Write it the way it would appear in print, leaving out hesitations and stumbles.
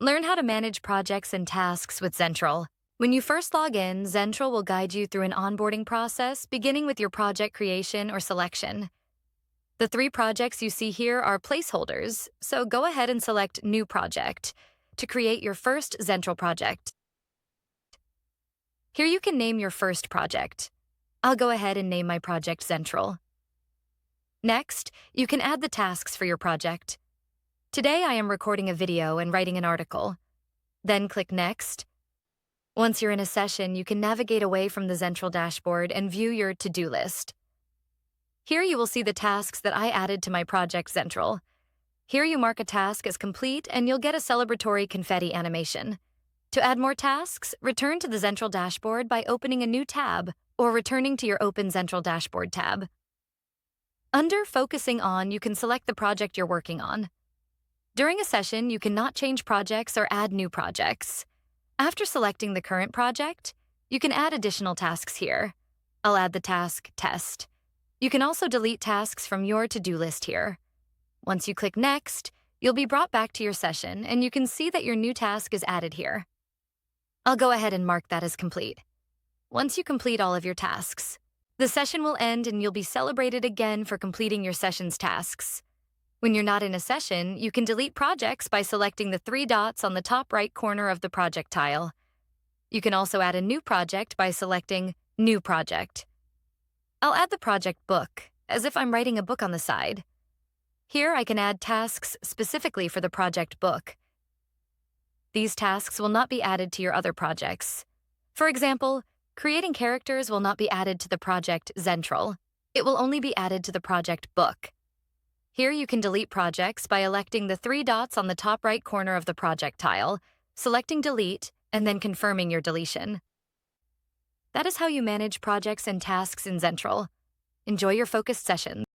Learn how to manage projects and tasks with Zentral. When you first log in, Zentral will guide you through an onboarding process, beginning with your project creation or selection. The 3 projects you see here are placeholders, so go ahead and select New Project to create your first Zentral project. Here you can name your first project. I'll go ahead and name my project Zentral. Next, you can add the tasks for your project. Today I am recording a video and writing an article. Then click Next. Once you're in a session, you can navigate away from the Zentral dashboard and view your to-do list. Here you will see the tasks that I added to my project Zentral. Here you mark a task as complete and you'll get a celebratory confetti animation. To add more tasks, return to the Zentral dashboard by opening a new tab or returning to your Open Zentral dashboard tab. Under Focusing On, you can select the project you're working on. During a session, you cannot change projects or add new projects. After selecting the current project, you can add additional tasks here. I'll add the task Test. You can also delete tasks from your to-do list here. Once you click Next, you'll be brought back to your session and you can see that your new task is added here. I'll go ahead and mark that as complete. Once you complete all of your tasks, the session will end and you'll be celebrated again for completing your session's tasks. When you're not in a session, you can delete projects by selecting the 3 dots on the top right corner of the project tile. You can also add a new project by selecting New Project. I'll add the project Book, as if I'm writing a book on the side. Here I can add tasks specifically for the project Book. These tasks will not be added to your other projects. For example, creating characters will not be added to the project Zentral. It will only be added to the project Book. Here you can delete projects by electing the 3 dots on the top right corner of the project tile, selecting Delete, and then confirming your deletion. That is how you manage projects and tasks in Zentral. Enjoy your focused sessions.